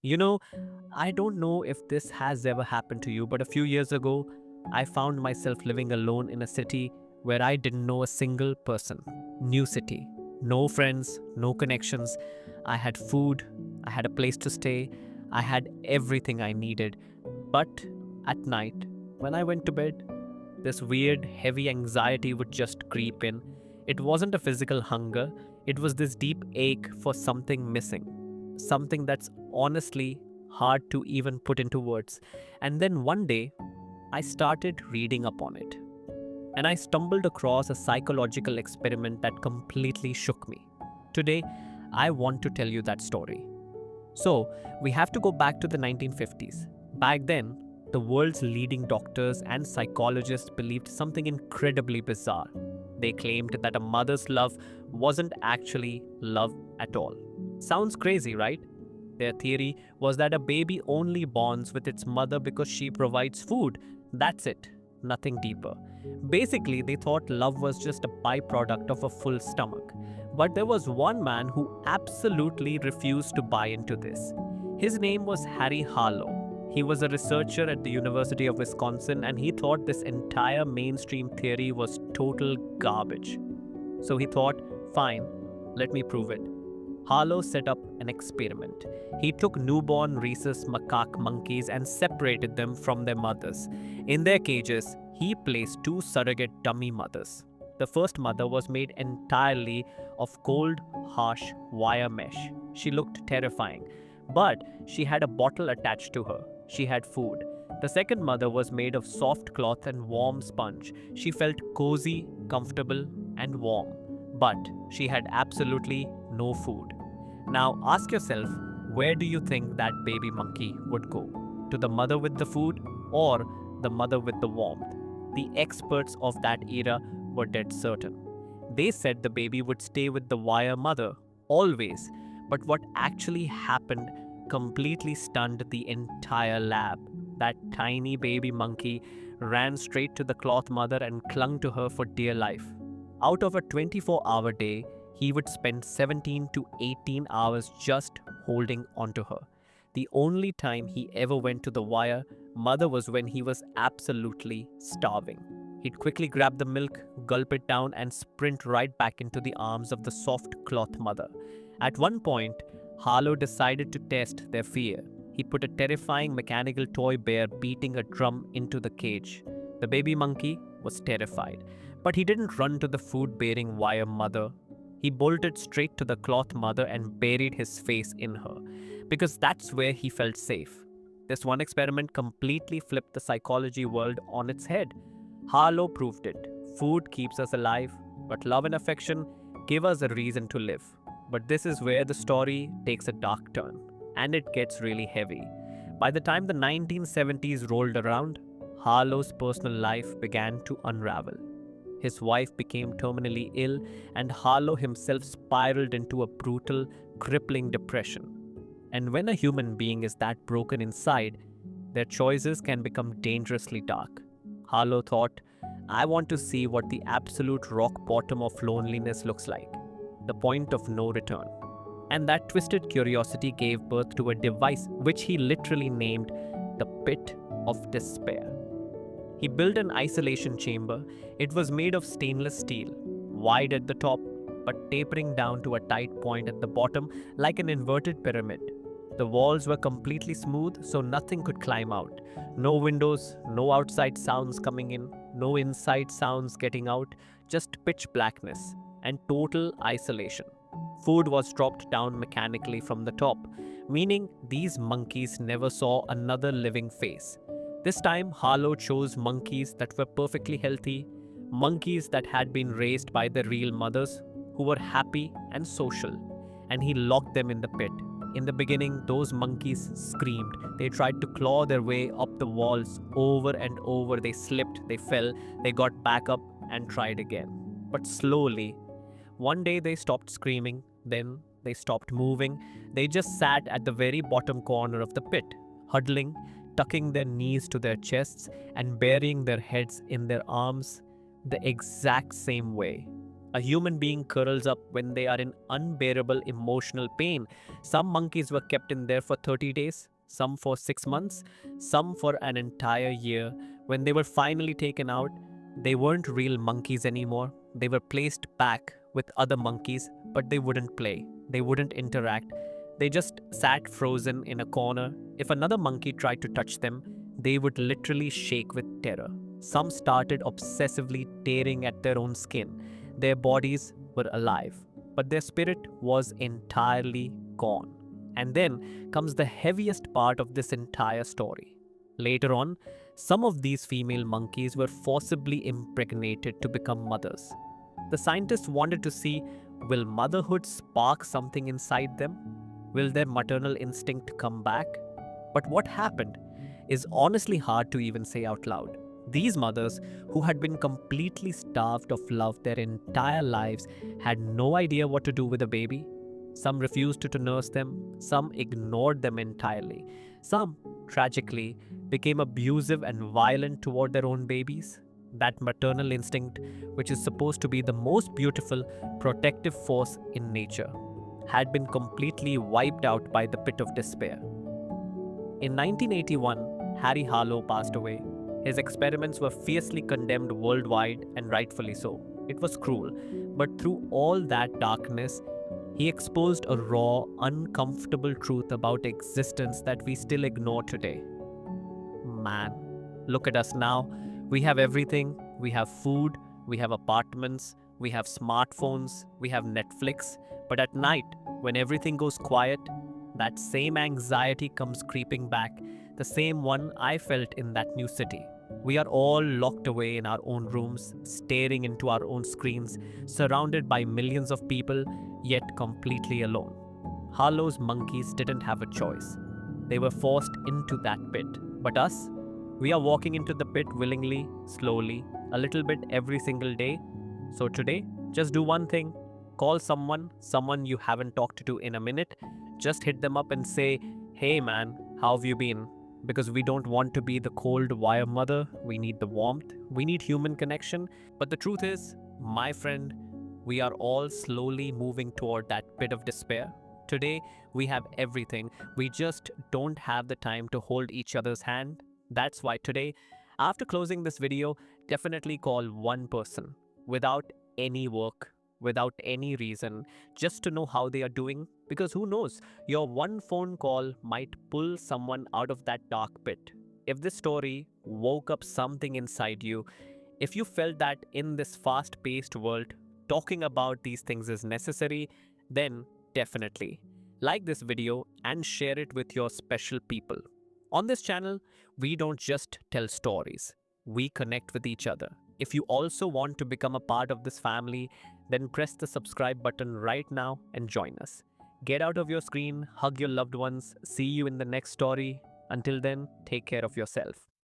You know, I don't know if this has ever happened to you, but a few years ago, I found myself living alone in a city where I didn't know a single person. New city, no friends, no connections. I had food, I had a place to stay, I had everything I needed. But at night, when I went to bed, this weird, heavy anxiety would just creep in. It wasn't a physical hunger, it was this deep ache for something missing. Something that's honestly hard to even put into words. And then one day, I started reading up on it. And I stumbled across a psychological experiment that completely shook me. Today, I want to tell you that story. So, we have to go back to the 1950s. Back then, the world's leading doctors and psychologists believed something incredibly bizarre. They claimed that a mother's love wasn't actually love at all. Sounds crazy, right? Their theory was that a baby only bonds with its mother because she provides food. That's it, nothing deeper. Basically, they thought love was just a byproduct of a full stomach. But there was one man who absolutely refused to buy into this. His name was Harry Harlow. He was a researcher at the University of Wisconsin and he thought this entire mainstream theory was total garbage. So he thought, fine, let me prove it. Harlow set up an experiment. He took newborn rhesus macaque monkeys and separated them from their mothers. In their cages, he placed two surrogate dummy mothers. The first mother was made entirely of cold, harsh wire mesh. She looked terrifying, but she had a bottle attached to her. She had food. The second mother was made of soft cloth and warm sponge. She felt cozy, comfortable, and warm. But she had absolutely no food. Now ask yourself, where do you think that baby monkey would go? To the mother with the food or the mother with the warmth? The experts of that era were dead certain. They said the baby would stay with the wire mother, always. But what actually happened completely stunned the entire lab. That tiny baby monkey ran straight to the cloth mother and clung to her for dear life. Out of a 24-hour day, he would spend 17 to 18 hours just holding onto her. The only time he ever went to the wire mother was when he was absolutely starving. He'd quickly grab the milk, gulp it down, and sprint right back into the arms of the soft cloth mother. At one point, Harlow decided to test their fear. He put a terrifying mechanical toy bear beating a drum into the cage. The baby monkey was terrified, but he didn't run to the food bearing wire mother. He bolted straight to the cloth mother and buried his face in her, because that's where he felt safe. This one experiment completely flipped the psychology world on its head. Harlow proved it. Food keeps us alive, but love and affection give us a reason to live. But this is where the story takes a dark turn, and it gets really heavy. By the time the 1970s rolled around, Harlow's personal life began to unravel. His wife became terminally ill, and Harlow himself spiraled into a brutal, crippling depression. And when a human being is that broken inside, their choices can become dangerously dark. Harlow thought, I want to see what the absolute rock bottom of loneliness looks like, the point of no return. And that twisted curiosity gave birth to a device which he literally named the Pit of Despair. He built an isolation chamber. It was made of stainless steel, wide at the top, but tapering down to a tight point at the bottom like an inverted pyramid. The walls were completely smooth, so nothing could climb out. No windows, no outside sounds coming in, no inside sounds getting out, just pitch blackness and total isolation. Food was dropped down mechanically from the top, meaning these monkeys never saw another living face. This time, Harlow chose monkeys that were perfectly healthy, monkeys that had been raised by their real mothers, who were happy and social, and he locked them in the pit. In the beginning, those monkeys screamed. They tried to claw their way up the walls over and over. They slipped, they fell, they got back up and tried again. But slowly, one day they stopped screaming, then they stopped moving. They just sat at the very bottom corner of the pit, huddling, tucking their knees to their chests, and burying their heads in their arms the exact same way. A human being curls up when they are in unbearable emotional pain. Some monkeys were kept in there for 30 days, some for 6 months, some for an entire year. When they were finally taken out, they weren't real monkeys anymore. They were placed back with other monkeys, but they wouldn't play, they wouldn't interact. They just sat frozen in a corner. If another monkey tried to touch them, they would literally shake with terror. Some started obsessively tearing at their own skin. Their bodies were alive, but their spirit was entirely gone. And then comes the heaviest part of this entire story. Later on, some of these female monkeys were forcibly impregnated to become mothers. The scientists wanted to see, will motherhood spark something inside them? Will their maternal instinct come back? But what happened is honestly hard to even say out loud. These mothers, who had been completely starved of love their entire lives, had no idea what to do with a baby. Some refused to nurse them, some ignored them entirely. Some, tragically, became abusive and violent toward their own babies. That maternal instinct, which is supposed to be the most beautiful, protective force in nature, had been completely wiped out by the pit of despair. In 1981, Harry Harlow passed away. His experiments were fiercely condemned worldwide, and rightfully so. It was cruel, but through all that darkness, he exposed a raw, uncomfortable truth about existence that we still ignore today. Man, look at us now. We have everything. We have food, we have apartments, we have smartphones, we have Netflix. But at night, when everything goes quiet, that same anxiety comes creeping back, the same one I felt in that new city. We are all locked away in our own rooms, staring into our own screens, surrounded by millions of people, yet completely alone. Harlow's monkeys didn't have a choice. They were forced into that pit. But us? We are walking into the pit willingly, slowly, a little bit every single day. So today, just do one thing. Call someone you haven't talked to in a minute. Just hit them up and say, hey man, how have you been? Because we don't want to be the cold wire mother. We need the warmth. We need human connection. But the truth is, my friend, we are all slowly moving toward that pit of despair. Today, we have everything. We just don't have the time to hold each other's hand. That's why today, after closing this video, definitely call one person without any work, without any reason, just to know how they are doing. Because who knows, your one phone call might pull someone out of that dark pit. If this story woke up something inside you, if you felt that in this fast paced world, talking about these things is necessary, then definitely like this video and share it with your special people. On this channel, we don't just tell stories, we connect with each other. If you also want to become a part of this family, then press the subscribe button right now and join us. Get out of your screen, hug your loved ones, see you in the next story. Until then, take care of yourself.